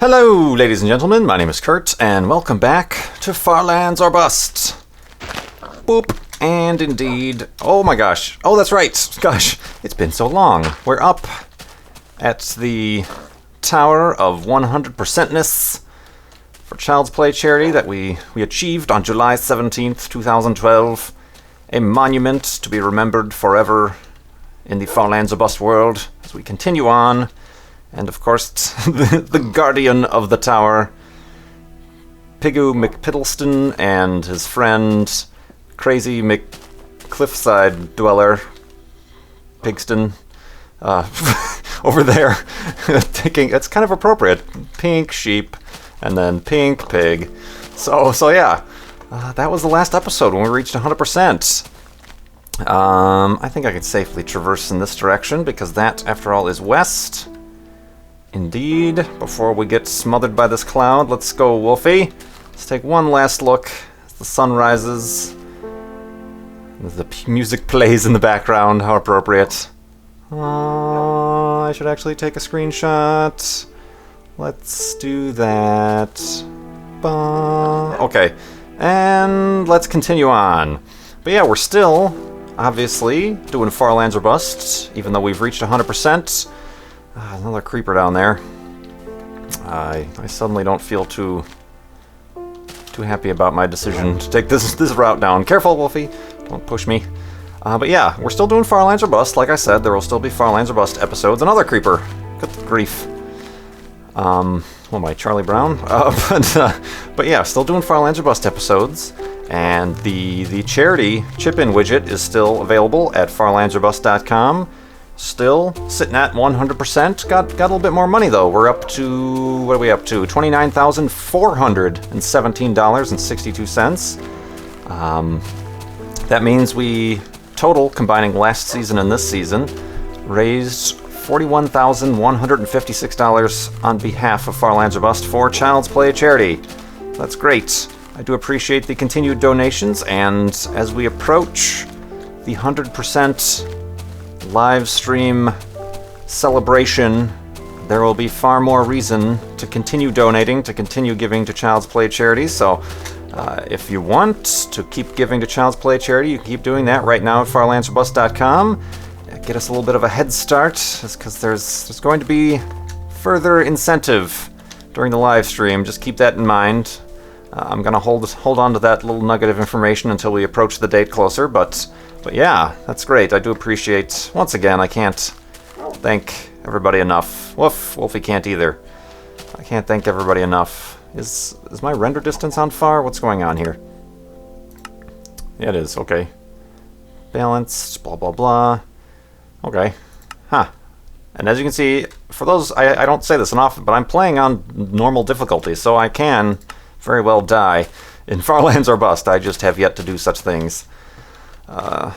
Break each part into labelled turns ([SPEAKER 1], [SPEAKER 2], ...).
[SPEAKER 1] Hello, ladies and gentlemen, my name is Kurt, and welcome back to Far Lands or Bust. Boop, and indeed, oh my gosh, oh that's right, gosh, it's been so long. We're up at the Tower of 100%ness for Child's Play charity that we achieved on July 17th, 2012. A monument to be remembered forever in the Far Lands or Bust world as we continue on. And of course, the guardian of the tower, Pigoo McPiddleston, and his friend, Crazy McCliffside Dweller, Pigston, over there, picking, it's kind of appropriate, pink sheep, and then pink pig. So yeah, that was the last episode when we reached 100%. I think I can safely traverse in this direction, because that, after all, is west. Indeed. Before we get smothered by this cloud, let's go, Wolfie. Let's take one last look as the sun rises. As the music plays in the background. How appropriate. I should actually take a screenshot. Let's do that. Okay. And let's continue on. But yeah, we're still, obviously, doing Far Lands or Bust, even though we've reached 100%. Another creeper down there. I suddenly don't feel too happy about my decision to take this route down. Careful, Wolfie. Don't push me. But yeah, we're still doing Far Lands or Bust. Like I said, there will still be Far Lands or Bust episodes. Another creeper. Good grief. What am I, Charlie Brown? But yeah, still doing Far Lands or Bust episodes. And the charity chip-in widget is still available at farlandsorbust.com. Still sitting at 100%. Got a little bit more money though. We're up to, what are we up to? $29,417.62. That means we total, combining last season and this season, raised $41,156 on behalf of Far Lands or Bust for Child's Play charity. That's great. I do appreciate the continued donations, and as we approach the 100% live stream celebration, there will be far more reason to continue donating, to continue giving to Child's Play charity. So if you want to keep giving to Child's Play charity, you can keep doing that right now at farlandsorbust.com. Get us a little bit of a head start, because there's going to be further incentive during the live stream. Just keep that in mind. I'm going to hold on to that little nugget of information until we approach the date closer, but yeah, that's great. I do appreciate, once again, I can't thank everybody enough. Wolfie can't either. I can't thank everybody enough. Is my render distance on far? What's going on here? Yeah, it is. Okay. Balanced, blah, blah, blah. Okay. Huh. And as you can see, for those, I don't say this enough, but I'm playing on normal difficulty, so I can very well die in Far Lands or Bust. I just have yet to do such things. I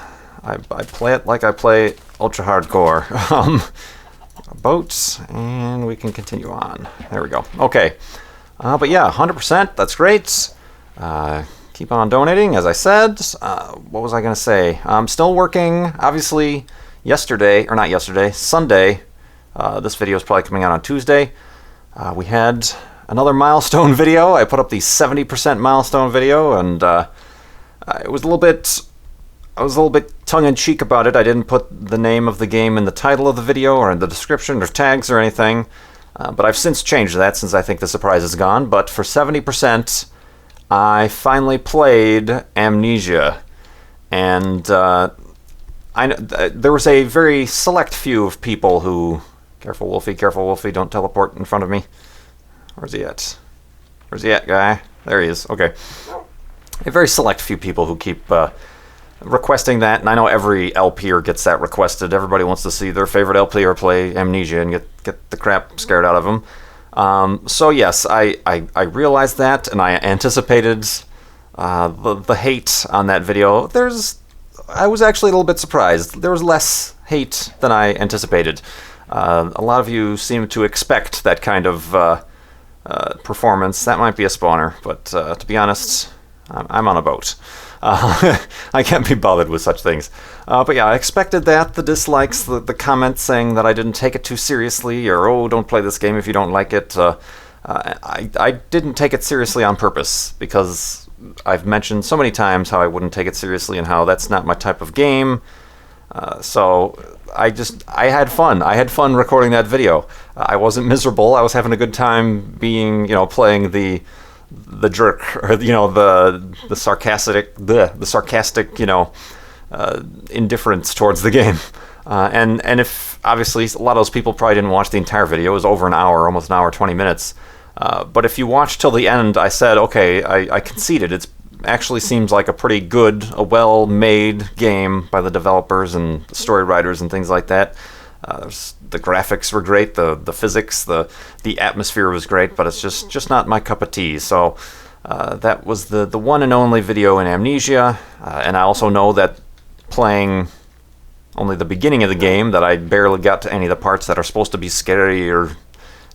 [SPEAKER 1] play it like I play ultra hardcore. Boats, and we can continue on. There we go. Okay. But yeah, 100%, that's great. Keep on donating, as I said. What was I going to say? I'm still working, obviously, Sunday. This video is probably coming out on Tuesday. We had another milestone video. I put up the 70% milestone video, and it was a little bit... I was a little bit tongue-in-cheek about it. I didn't put the name of the game in the title of the video or in the description or tags or anything. But I've since changed that, since I think the surprise is gone. But for 70%, I finally played Amnesia. And there was a very select few of people who... Careful, Wolfie, don't teleport in front of me. Where's he at? Where's he at, guy? There he is. Okay. A very select few people who keep... requesting that, and I know every LPer gets that requested. Everybody wants to see their favorite LPer play Amnesia and get the crap scared out of them. So yes, I realized that, and I anticipated the hate on that video. I was actually a little bit surprised. There was less hate than I anticipated. A lot of you seem to expect that kind of performance. That might be a spawner, but to be honest, I'm on a boat. I can't be bothered with such things. But yeah, I expected that. The dislikes, the comments saying that I didn't take it too seriously, or, oh, don't play this game if you don't like it. I didn't take it seriously on purpose, because I've mentioned so many times how I wouldn't take it seriously and how that's not my type of game. So I had fun. I had fun recording that video. I wasn't miserable. I was having a good time being, playing the jerk, or the sarcastic, indifference towards the game. And if obviously a lot of those people probably didn't watch the entire video. It was over an hour, almost an hour, 20 minutes. But if you watch till the end, I said, okay, I conceded. It actually seems like a pretty good, a well-made game by the developers and story writers and things like that. The graphics were great, the physics, the atmosphere was great, but it's just not my cup of tea. So that was the one and only video in Amnesia. And I also know that playing only the beginning of the game, that I barely got to any of the parts that are supposed to be scary or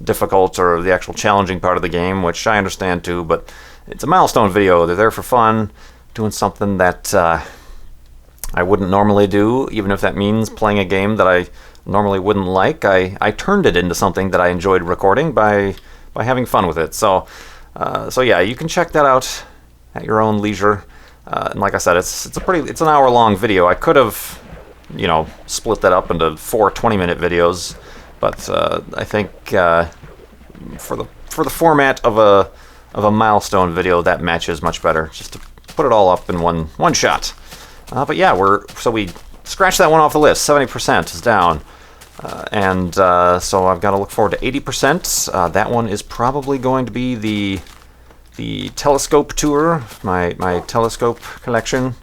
[SPEAKER 1] difficult, or the actual challenging part of the game, which I understand too, but it's a milestone video. They're there for fun, doing something that I wouldn't normally do, even if that means playing a game that I normally wouldn't like. I turned it into something that I enjoyed recording by having fun with it. So yeah, you can check that out at your own leisure. And like I said, it's an hour-long video. I could have, split that up into 4 20-minute videos, but I think for the format of a milestone video, that matches much better, just to put it all up in one shot. But yeah, we scratched that one off the list. 70% is down, and so I've got to look forward to 80%. That one is probably going to be the telescope tour, my telescope collection.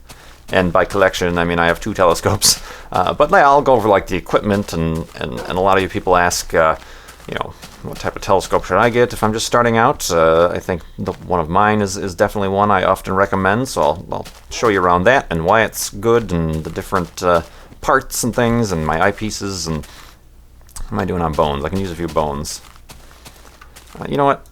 [SPEAKER 1] And by collection, I mean I have 2 telescopes. But yeah, I'll go over like the equipment, and a lot of you people ask, what type of telescope should I get if I'm just starting out? I think one of mine is definitely one I often recommend, so I'll show you around that and why it's good, and the different parts and things, and my eyepieces, and what am I doing on bones? I can use a few bones. You know what?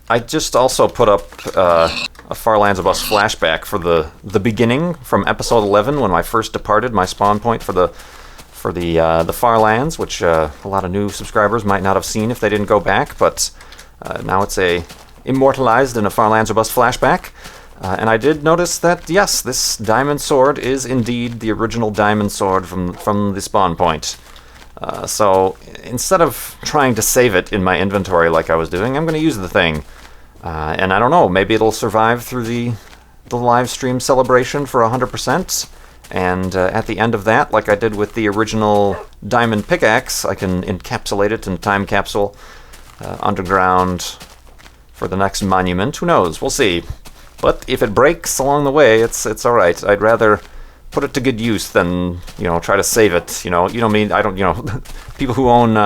[SPEAKER 1] I just also put up a Far Lands of Us flashback for the beginning from episode 11, when I first departed my spawn point for the Far Lands, which a lot of new subscribers might not have seen if they didn't go back, but now it's immortalized in a Far Lands of Us flashback. And I did notice that, yes, this diamond sword is indeed the original diamond sword from the spawn point. So instead of trying to save it in my inventory like I was doing, I'm going to use the thing. And I don't know, maybe it'll survive through the live stream celebration for 100%. And at the end of that, like I did with the original diamond pickaxe, I can encapsulate it in a time capsule underground for the next monument. Who knows? We'll see. But if it breaks along the way, it's all right. I'd rather put it to good use than try to save it. I don't. People who own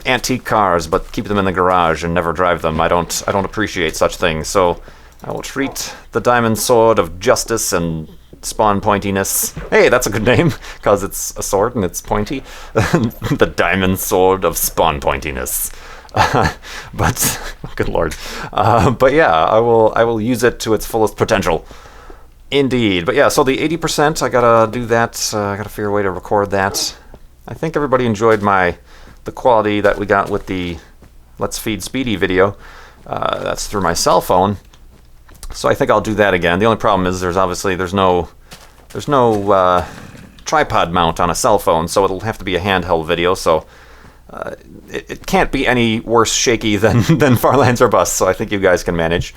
[SPEAKER 1] antique cars but keep them in the garage and never drive them. I don't appreciate such things. So I will treat the diamond sword of justice and Spawn-Pointyness. Hey, that's a good name, because it's a sword and it's pointy. The diamond sword of Spawn-Pointyness. But good lord. But yeah, I will use it to its fullest potential. Indeed. But yeah, so the 80%, I gotta do that. I gotta figure a way to record that. I think everybody enjoyed the quality that we got with the Let's Feed Speedy video. That's through my cell phone. So I think I'll do that again. The only problem is there's no tripod mount on a cell phone, so it'll have to be a handheld video. So it can't be any worse shaky than Far Lands or Bust. So I think you guys can manage.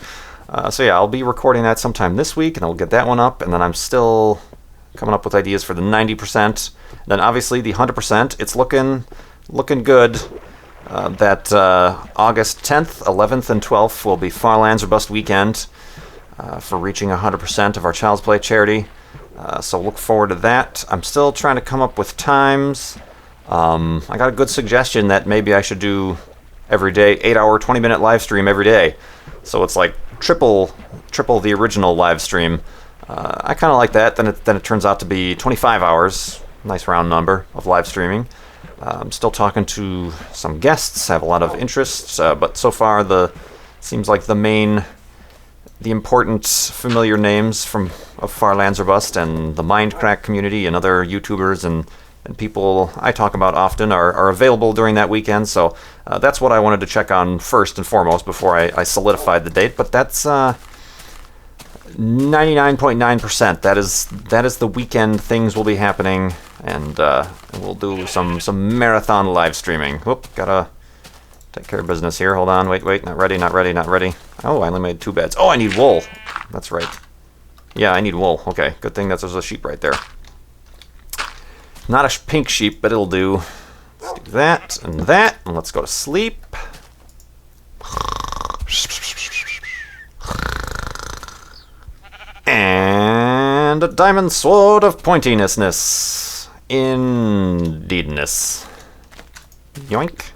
[SPEAKER 1] So yeah, I'll be recording that sometime this week, and I'll get that one up. And then I'm still coming up with ideas for the 90%. Then obviously the 100%. It's looking good. That August 10th, 11th, and 12th will be Far Lands or Bust weekend for reaching 100% of our Child's Play charity. So look forward to that. I'm still trying to come up with times. I got a good suggestion that maybe I should do every day, 8-hour, 20-minute live stream every day. So it's like triple the original live stream. I kind of like that. Then it turns out to be 25 hours, nice round number of live streaming. I'm still talking to some guests. I have a lot of interests, but so far seems like the important familiar names of Far Lands or Bust and the Mindcrack community and other YouTubers and and people I talk about often are available during that weekend. So that's what I wanted to check on first and foremost before I solidified the date. But that's 99.9%. That is the weekend. Things will be happening, and we'll do some marathon live streaming. Whoop, gotta take care of business here. Hold on, wait, not ready. Oh, I only made 2 beds. Oh, I need wool. That's right. Yeah, I need wool. Okay, good thing that there's a sheep right there. Not a pink sheep, but it'll do. Let's do that, and let's go to sleep. And a diamond sword of pointyness. Indeedness. Yoink.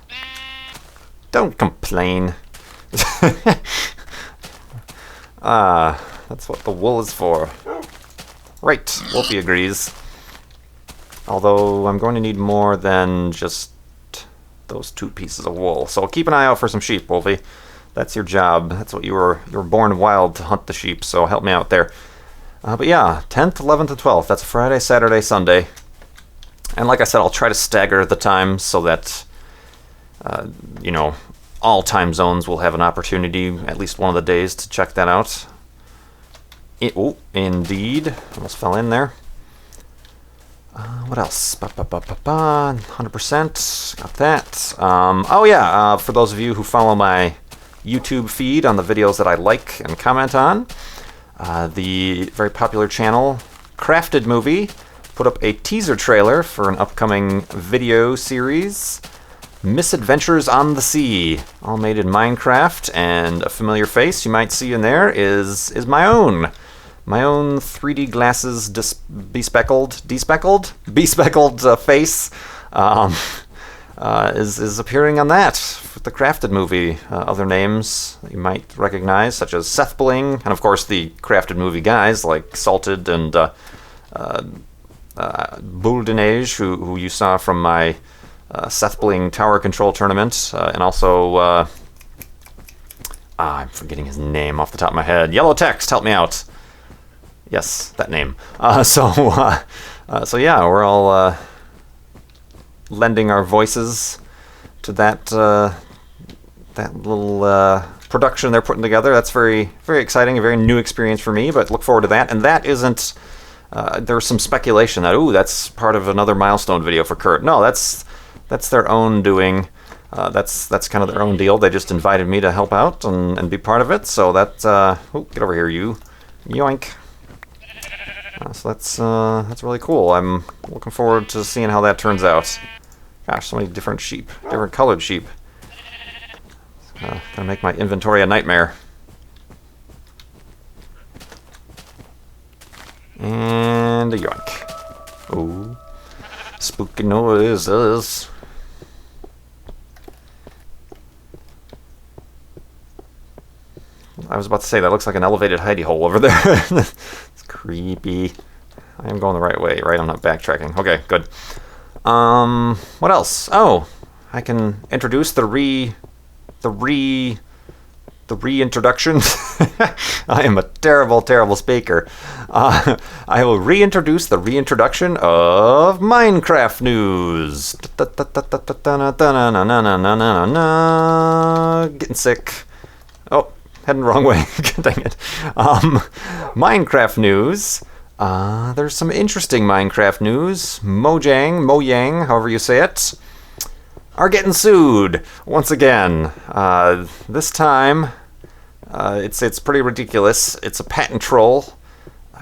[SPEAKER 1] Don't complain. That's what the wool is for. Right, Wolfie agrees. Although I'm going to need more than just those 2 pieces of wool. So keep an eye out for some sheep, Wolfie. That's your job. That's what you were born wild to hunt the sheep, so help me out there. But yeah, 10th, 11th, and 12th. That's Friday, Saturday, Sunday. And like I said, I'll try to stagger the times so that, all time zones will have an opportunity at least one of the days to check that out. Oh, indeed. Almost fell in there. What else? 100%. Got that. For those of you who follow my YouTube feed on the videos that I like and comment on, the very popular channel Crafted Movie put up a teaser trailer for an upcoming video series, Misadventures on the Sea, all made in Minecraft, and a familiar face you might see in there is my own 3D glasses bespeckled face is appearing on that with the Crafted Movie. Other names that you might recognize, such as Seth Bling, and of course the Crafted Movie guys like Salted and Bouldenage, who you saw from my Seth Bling Tower Control tournament, and also I'm forgetting his name off the top of my head. Yellow Text, help me out. Yes, that name. So yeah, we're all lending our voices to that little production they're putting together. That's very, very exciting, a very new experience for me, but look forward to that. And that isn't, there's some speculation that, that's part of another milestone video for Kurt. No, that's their own doing. That's kind of their own deal. They just invited me to help out and be part of it. So that, get over here, you. Yoink. So that's really cool. I'm looking forward to seeing how that turns out. Gosh, so many different sheep, different colored sheep. It's gonna make my inventory a nightmare. And a yoink. Ooh, spooky noises. I was about to say that looks like an elevated hidey hole over there. It's creepy. I am going the right way, right? I'm not backtracking. Okay, good. What else? Oh, I can introduce the reintroduction. I am a terrible speaker. I will reintroduce the reintroduction of Minecraft news. Getting sick. Oh, heading the wrong way. Dang it. Minecraft news. There's some interesting Minecraft news. Mojang, however you say it, are getting sued once again. This time, it's pretty ridiculous. It's a patent troll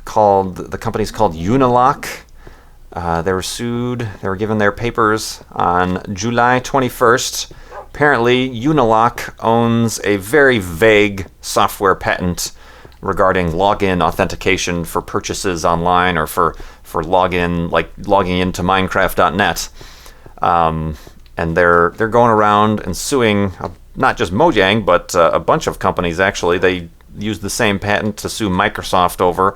[SPEAKER 1] the company's called Unilock. They were sued. They were given their papers on July 21st. Apparently, Unilock owns a very vague software patent regarding login authentication for purchases online or for login, like logging into Minecraft.net. And they're going around and suing not just Mojang, but a bunch of companies, actually. They use the same patent to sue Microsoft over.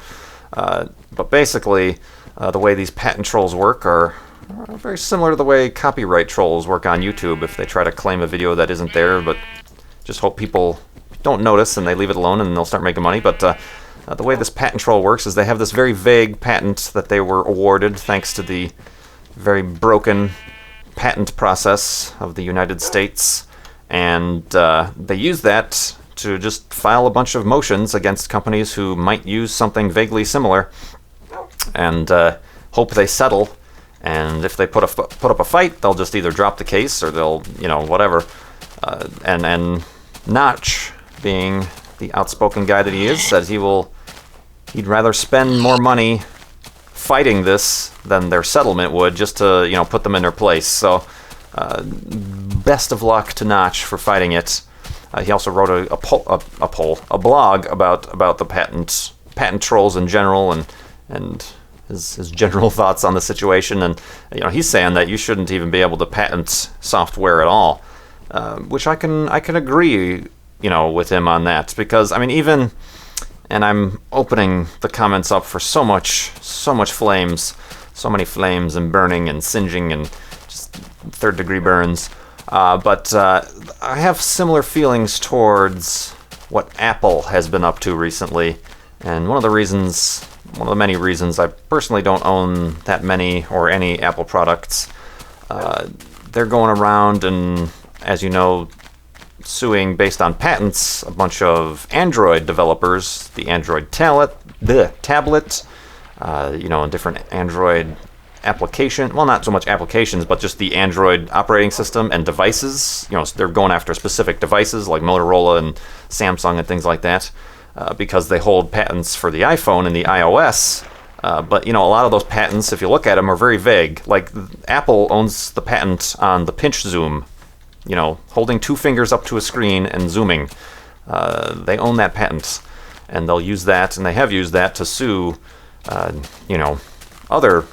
[SPEAKER 1] But basically, the way these patent trolls work are very similar to the way copyright trolls work on YouTube. If they try to claim a video that isn't there, but just hope people don't notice and they leave it alone and they'll start making money. But the way this patent troll works is they have this very vague patent that they were awarded thanks to the very broken patent process of the United States, and they use that to just file a bunch of motions against companies who might use something vaguely similar, and hope they settle. And if they put up a fight, they'll just either drop the case or they'll, whatever. And Notch, being the outspoken guy that he is, says he'd rather spend more money fighting this than their settlement would, just to put them in their place. So best of luck to Notch for fighting it. He also wrote a blog about the patent trolls in general, and his general thoughts on the situation. And he's saying that you shouldn't even be able to patent software at all, which I can agree with him on that, because even. And I'm opening the comments up for so much flames, so many flames and burning and singeing and just third-degree burns. But I have similar feelings towards what Apple has been up to recently. And one of the many reasons I personally don't own that many or any Apple products, they're going around and, as you know, suing based on patents a bunch of Android developers, the Android tablet, and different Android application. Well, not so much applications, but just the Android operating system and devices. They're going after specific devices like Motorola and Samsung and things like that, because they hold patents for the iPhone and the iOS. But a lot of those patents, if you look at them, are very vague. Like Apple owns the patent on the pinch zoom. Holding two fingers up to a screen and zooming. They own that patent, and they'll use that, and they have used that to sue, other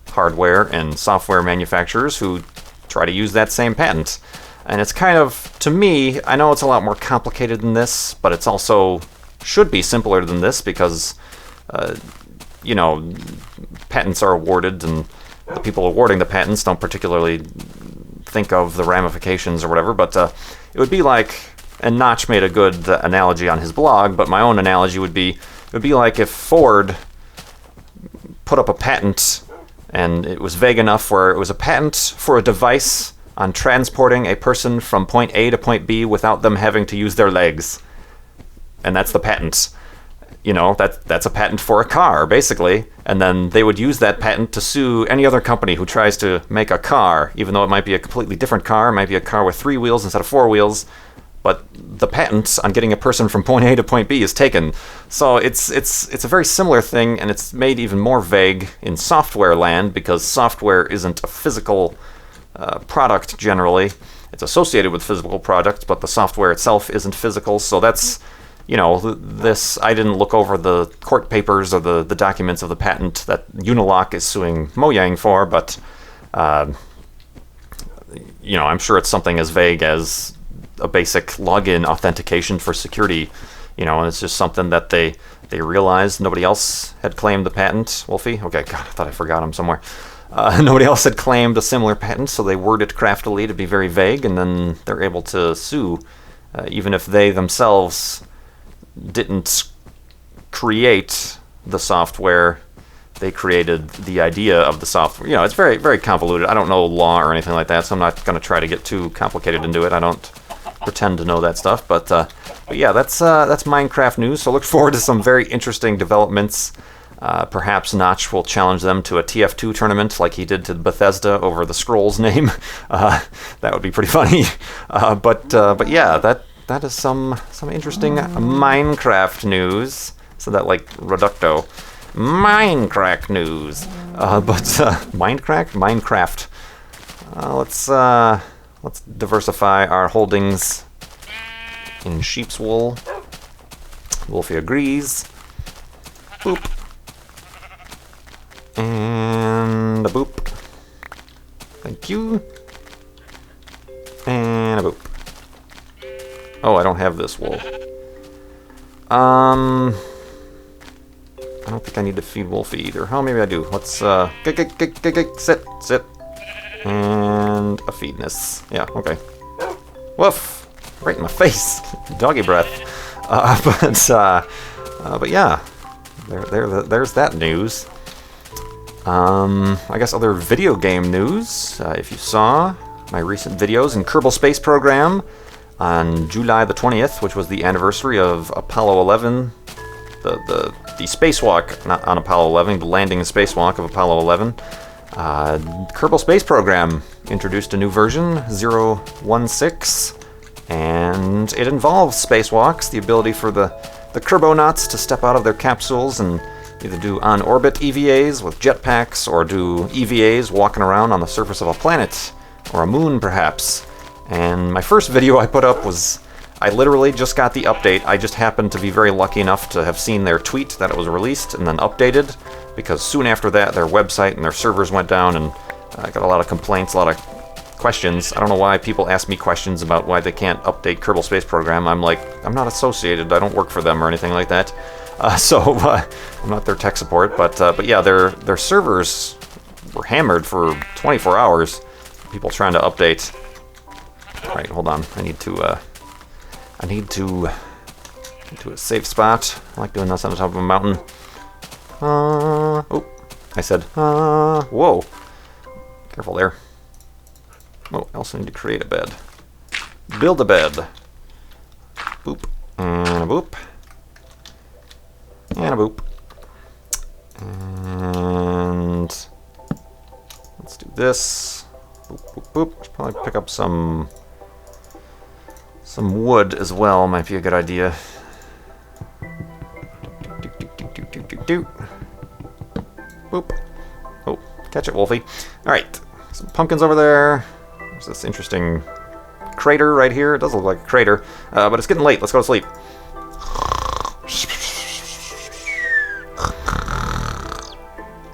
[SPEAKER 1] hardware and software manufacturers who try to use that same patent. And it's kind of, to me, I know it's a lot more complicated than this, but it's also should be simpler than this, because, patents are awarded, and the people awarding the patents don't particularly think of the ramifications or whatever, but it would be like, and Notch made a good analogy on his blog, but my own analogy would be, it would be like if Ford put up a patent and it was vague enough where it was a patent for a device on transporting a person from point A to point B without them having to use their legs. And that's the patent. That's a patent for a car, basically. And then they would use that patent to sue any other company who tries to make a car, even though it might be a completely different car. It might be a car with 3 wheels instead of 4 wheels. But the patent on getting a person from point A to point B is taken. So it's a very similar thing, and it's made even more vague in software land, because software isn't a physical product generally. It's associated with physical products, but the software itself isn't physical. So that's... this, I didn't look over the court papers or the documents of the patent that Unilock is suing Mojang for, but, I'm sure it's something as vague as a basic login authentication for security, and it's just something that they realized nobody else had claimed the patent. Wolfie? Okay, God, I thought I forgot him somewhere. Nobody else had claimed a similar patent, so they worded it craftily to be very vague, and then they're able to sue, even if they themselves didn't create the software. They created the idea of the software. It's very, very convoluted. I don't know law or anything like that, so I'm not going to try to get too complicated into it. I don't pretend to know that stuff, but yeah, that's Minecraft news. So look forward to some very interesting developments. Perhaps Notch will challenge them to a TF2 tournament like he did to Bethesda over the Scrolls name. That would be pretty funny. But yeah, that is some interesting Minecraft news. So that like Reducto. Minecraft news. Minecraft. Let's diversify our holdings in sheep's wool. Wolfie agrees. Boop. And a boop. Thank you. And a boop. Oh, I don't have this wool. I don't think I need to feed Wolfie either. Oh, maybe I do. Let's, sit. And a feedness. Yeah, okay. Woof! Right in my face. Doggy breath. But yeah. There's that news. I guess other video game news. If you saw my recent videos in Kerbal Space Program on July the 20th, which was the anniversary of Apollo 11, the spacewalk, not on Apollo 11, the landing and spacewalk of Apollo 11. Kerbal Space Program introduced a new version, 016, and it involves spacewalks, the ability for the Kerbonauts to step out of their capsules and either do on-orbit EVAs with jetpacks or do EVAs walking around on the surface of a planet or a moon, perhaps. And my first video I put up was, I literally just got the update. I just happened to be very lucky enough to have seen their tweet that it was released and then updated, because soon after that their website and their servers went down, and I got a lot of complaints, a lot of questions. I don't know why people ask me questions about why they can't update Kerbal Space Program. I'm like, I'm not associated, I don't work for them or anything like that. So I'm not their tech support, but yeah, their servers were hammered for 24 hours. People trying to update. All right, hold on. I need to a safe spot. I like doing this on the top of a mountain. Oh, I said, whoa. Careful there. Oh, I also need to create a bed. Build a bed. Boop, and a boop. And a boop. And let's do this. Boop, boop, boop. Should probably pick up some wood as well. Might be a good idea. Do. Boop. Oh, catch it, Wolfie. All right, some pumpkins over there. There's this interesting crater right here. It does look like a crater, but it's getting late. Let's go to sleep.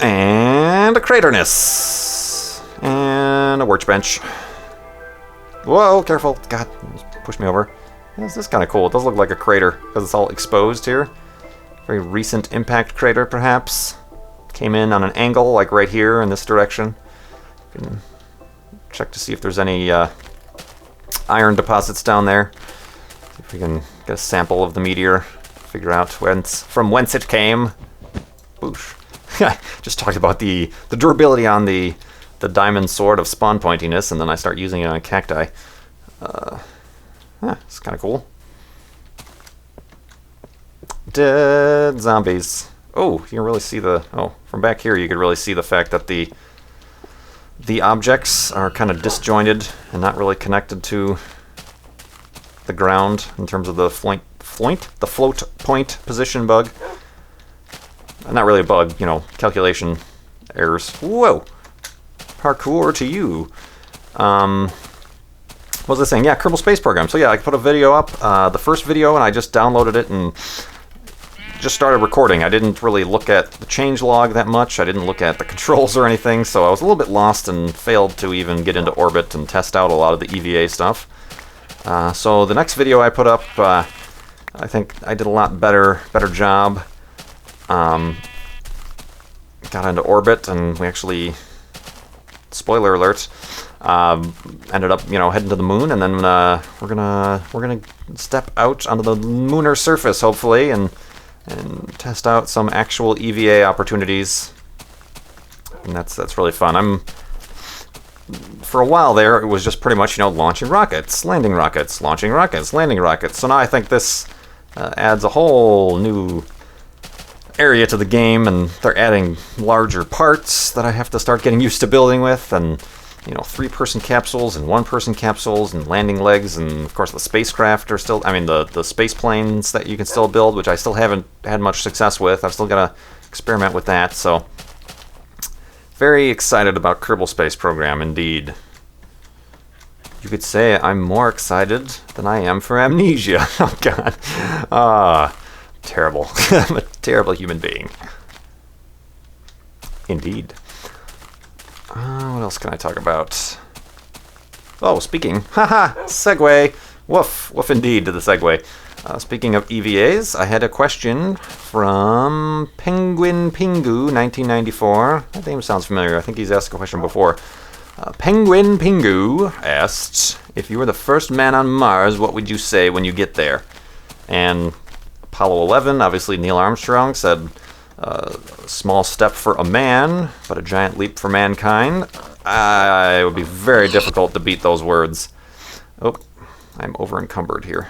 [SPEAKER 1] And a craterness. And a workbench. Whoa, careful. God, push me over. This is kind of cool. It does look like a crater because it's all exposed here. Very recent impact crater, perhaps. Came in on an angle, like right here in this direction. You can check to see if there's any iron deposits down there. See if we can get a sample of the meteor. Figure out from whence it came. Boosh. Just talked about the durability on the diamond sword of Spawn-Pointyness, and then I start using it on cacti. It's kind of cool. Dead zombies. Oh, you can really see from back here you can really see the fact that the objects are kind of disjointed and not really connected to the ground in terms of the float point position bug. Not really a bug, calculation errors. Whoa! Parkour to you. What was I saying? Yeah, Kerbal Space Program. So yeah, I put a video up, the first video, and I just downloaded it and just started recording. I didn't really look at the changelog that much. I didn't look at the controls or anything, so I was a little bit lost and failed to even get into orbit and test out a lot of the EVA stuff. So the next video I put up, I think I did a lot better job. Got into orbit, and we actually, spoiler alert, ended up heading to the moon, and then we're gonna step out onto the lunar surface hopefully and test out some actual EVA opportunities, and that's really fun. For a while there it was just pretty much launching rockets, landing rockets, launching rockets, landing rockets. So now I think this adds a whole new area to the game, and they're adding larger parts that I have to start getting used to building with, and 3-person capsules and 1-person capsules and landing legs, and of course the spacecraft are still, the space planes that you can still build, which I still haven't had much success with. I've still got to experiment with that, so very excited about Kerbal Space Program indeed. You could say I'm more excited than I am for Amnesia. Oh god. Terrible. I'm a terrible human being. Indeed. What else can I talk about? Oh, speaking. Haha! Segue! Woof! Woof indeed to the segue. Speaking of EVAs, I had a question from Penguin Pingu 1994. That name sounds familiar. I think he's asked a question before. Penguin Pingu asked, if you were the first man on Mars, what would you say when you get there? And Apollo 11, obviously Neil Armstrong said, Small step for a man, but a giant leap for mankind. It would be very difficult to beat those words. Oh, I'm over encumbered here.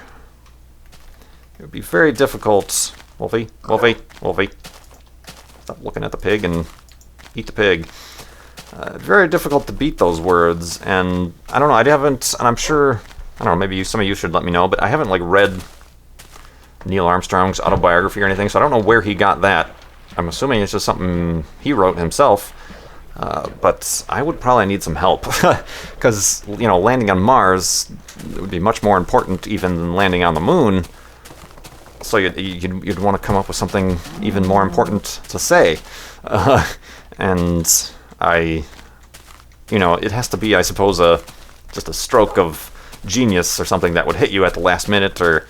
[SPEAKER 1] It would be very difficult. Wolfie, Wolfie, Wolfie. Stop looking at the pig and eat the pig. Very difficult to beat those words, and I don't know, I haven't, and I'm sure, I don't know, maybe some of you should let me know, but I haven't like read Neil Armstrong's autobiography or anything, so I don't know where he got that. I'm assuming it's just something he wrote himself, but I would probably need some help, because, you know, landing on Mars would be much more important even than landing on the moon, so you'd want to come up with something even more important to say, and you know, it has to be, I suppose, just a stroke of genius or something that would hit you at the last minute, or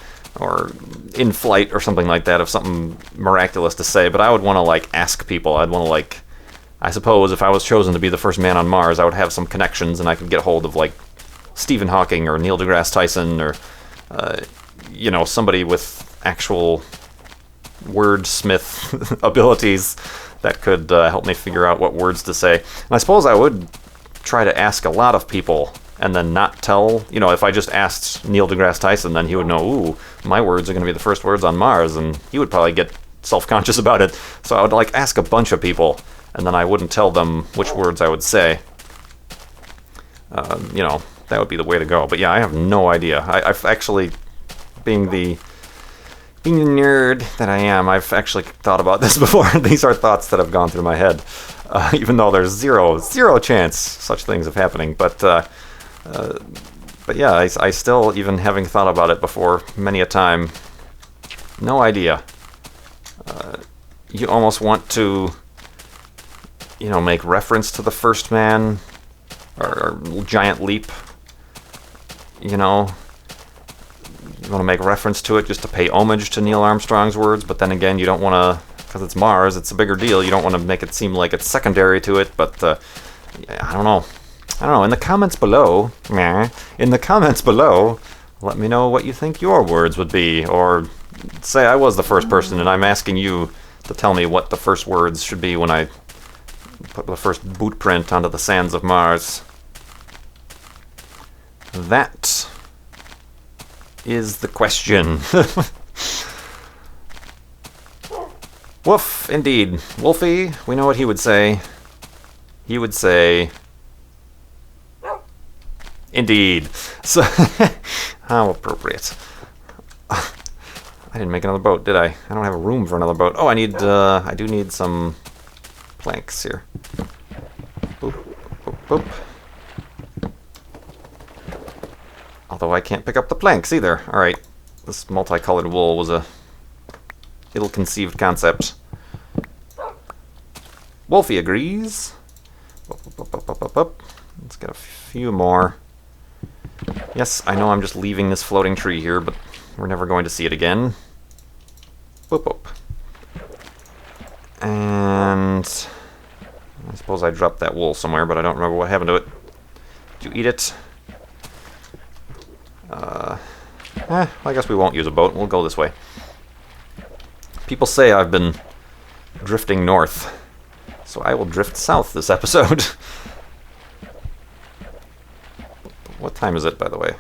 [SPEAKER 1] in flight or something like that, of something miraculous to say. But I would want to like ask people. I'd want to like, I suppose if I was chosen to be the first man on Mars, I would have some connections and I could get hold of like Stephen Hawking or Neil deGrasse Tyson, or you know, somebody with actual wordsmith abilities that could help me figure out what words to say. And I suppose I would try to ask a lot of people and then not tell, you know, if I just asked Neil deGrasse Tyson, then he would know, ooh, my words are going to be the first words on Mars, and he would probably get self-conscious about it. So I would like ask a bunch of people, and then I wouldn't tell them which words I would say. You know, that would be the way to go. But yeah, I have no idea. I've actually, being the nerd that I am, I've actually thought about this before. These are thoughts that have gone through my head, even though there's zero chance such things of happening. But yeah, I still, even having thought about it before many a time, no idea. You almost want to, you know, make reference to the first man, or giant leap, you know. You want to make reference to it just to pay homage to Neil Armstrong's words, but then again, you don't want to, because it's Mars, it's a bigger deal. You don't want to make it seem like it's secondary to it, but I don't know. In the comments below, let me know what you think your words would be, or say I was the first person and I'm asking you to tell me what the first words should be when I put the first boot print onto the sands of Mars. That is the question. Woof, indeed. Wolfie, we know what he would say. He would say, indeed. So, how appropriate. I didn't make another boat, did I? I don't have a room for another boat. Oh, I do need some planks here. Boop, boop, boop. Although I can't pick up the planks either. Alright, this multicolored wool was a ill-conceived concept. Wolfie agrees. Let's get a few more. Yes, I know I'm just leaving this floating tree here, but we're never going to see it again. Boop, boop. And I suppose I dropped that wool somewhere, but I don't remember what happened to it. Did you eat it? I guess we won't use a boat. We'll go this way. People say I've been drifting north, so I will drift south this episode. What time is it, by the way?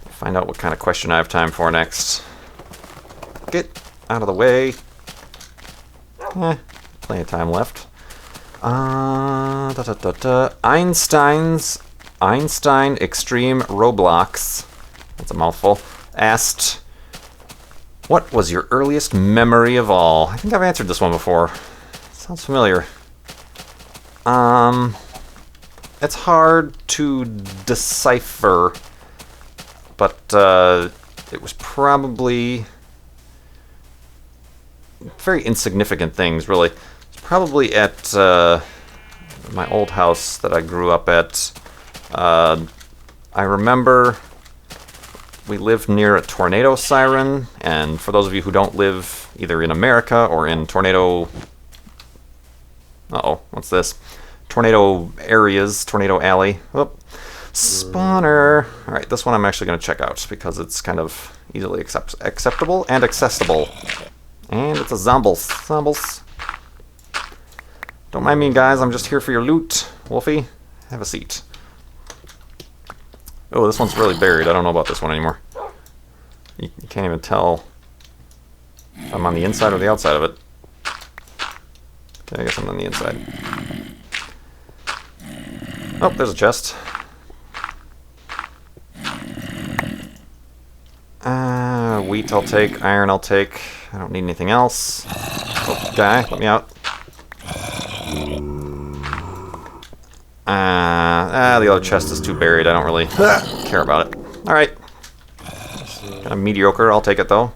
[SPEAKER 1] Find out what kind of question I have time for next. Get out of the way. Plenty of time left. Einstein Extreme Roblox, that's a mouthful, asked, what was your earliest memory of all? I think I've answered this one before. Sounds familiar. It's hard to decipher, but it was probably very insignificant things, really. It's probably at my old house that I grew up at. I remember we lived near a tornado siren, and for those of you who don't live either in America or in tornado... Uh-oh, what's this? Tornado areas, Tornado Alley. Oh, spawner. Alright, this one I'm actually going to check out because it's kind of easily acceptable and accessible. And it's a zombles. Zombles. Don't mind me, guys. I'm just here for your loot. Wolfie, have a seat. Oh, this one's really buried. I don't know about this one anymore. You can't even tell if I'm on the inside or the outside of it. Okay, I guess I'm on the inside. Oh, there's a chest. Wheat I'll take. Iron I'll take. I don't need anything else. Oh, guy, let me out. The other chest is too buried. I don't really care about it. Alright. Kind of mediocre. I'll take it, though.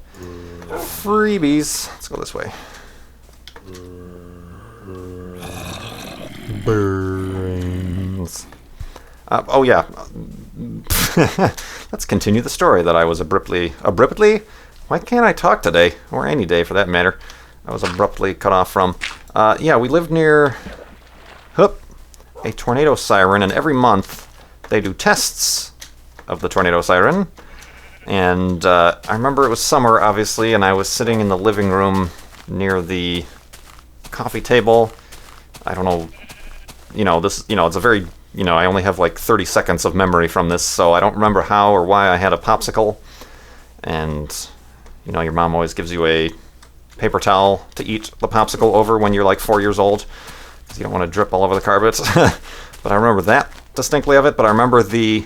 [SPEAKER 1] Freebies. Let's go this way. Brains. Oh, yeah. Let's continue the story that I was abruptly... Why can't I talk today? Or any day, for that matter. I was abruptly cut off from. Yeah, we lived near... a tornado siren, and every month they do tests of the tornado siren. And I remember it was summer, obviously, and I was sitting in the living room near the coffee table. I don't know, it's a very, I only have like 30 seconds of memory from this, so I don't remember how or why I had a popsicle. And, your mom always gives you a paper towel to eat the popsicle over when you're like 4 years old. You don't want to drip all over the carpet. But I remember that distinctly of it. But I remember the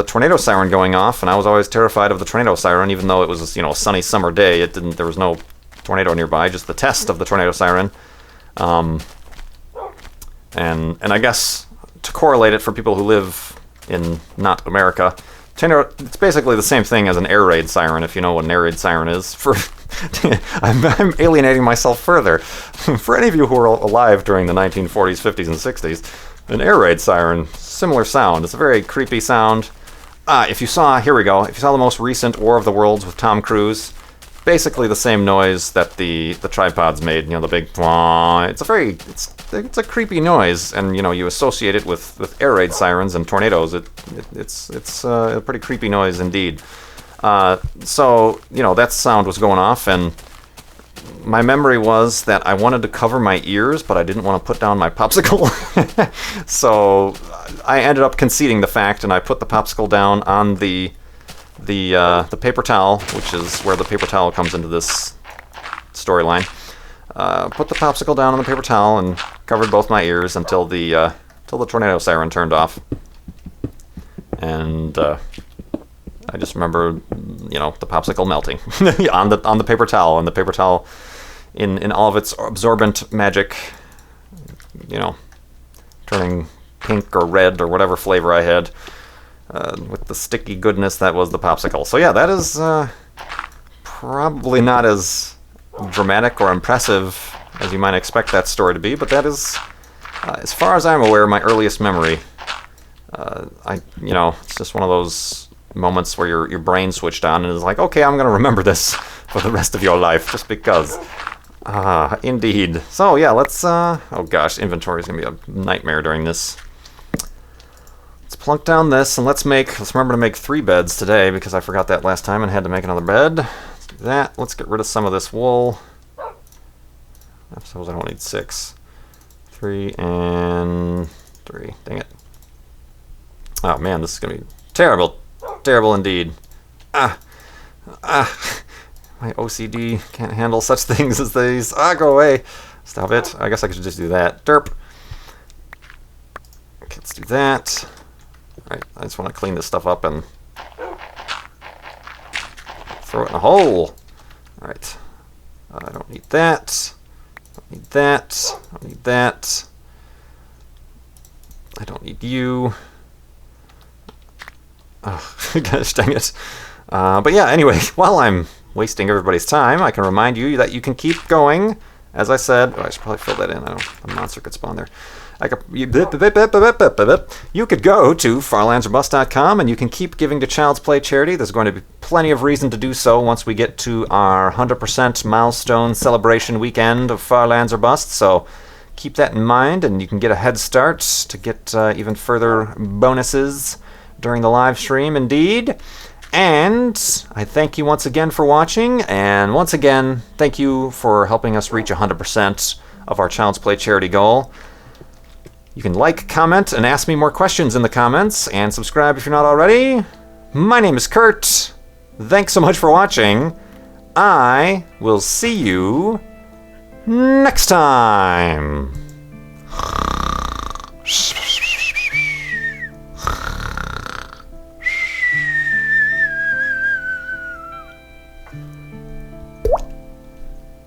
[SPEAKER 1] tornado siren going off, and I was always terrified of the tornado siren, even though it was a sunny summer day. There was no tornado nearby, just the test of the tornado siren. And I guess to correlate it for people who live in not America, it's basically the same thing as an air raid siren, if you know what an air raid siren is. I'm alienating myself further. For any of you who were alive during the 1940s, 50s, and 60s, an air raid siren, similar sound. It's a very creepy sound. If you saw the most recent War of the Worlds with Tom Cruise, basically the same noise that the tripods made. The big. It's a creepy noise, and you associate it with air raid sirens and tornadoes. It's a pretty creepy noise indeed. So that sound was going off, and my memory was that I wanted to cover my ears, but I didn't want to put down my popsicle. So I ended up conceding the fact, and I put the popsicle down on the paper towel, which is where the paper towel comes into this storyline. Put the popsicle down on the paper towel and covered both my ears until the tornado siren turned off. And I just remember, the popsicle melting on the paper towel, and the paper towel in all of its absorbent magic, turning pink or red or whatever flavor I had, with the sticky goodness that was the popsicle. So yeah, that is probably not as dramatic or impressive as you might expect that story to be, but that is, as far as I'm aware, my earliest memory. It's just one of those moments where your brain switched on and is like, okay, I'm going to remember this for the rest of your life, just because. Indeed. So yeah, let's, oh gosh, inventory is going to be a nightmare during this. Let's plunk down this, and let's remember to make 3 beds today, because I forgot that last time and had to make another bed. Let's do that. Let's get rid of some of this wool. I suppose I don't need 6. 3 and 3. Dang it. Oh man, this is going to be terrible. Terrible indeed. My OCD can't handle such things as these. Go away. Stop it. I guess I could just do that. Derp. Okay, let's do that. Alright, I just want to clean this stuff up and throw it in a hole. Alright. I don't need that. Don't need that. Don't need that. I don't need you. Oh, gosh dang it. But yeah, anyway, while I'm wasting everybody's time, I can remind you that you can keep going. As I said, I should probably fill that in. I don't know, a monster could spawn there. You could go to farlandsorbust.com and you can keep giving to Child's Play charity. There's going to be plenty of reason to do so once we get to our 100% milestone celebration weekend of Far Lands or Bust. So keep that in mind, and you can get a head start to get even further bonuses during the live stream, indeed. And I thank you once again for watching, and once again, thank you for helping us reach 100% of our Child's Play charity goal. You can like, comment, and ask me more questions in the comments, and subscribe if you're not already. My name is Kurt. Thanks so much for watching. I will see you next time.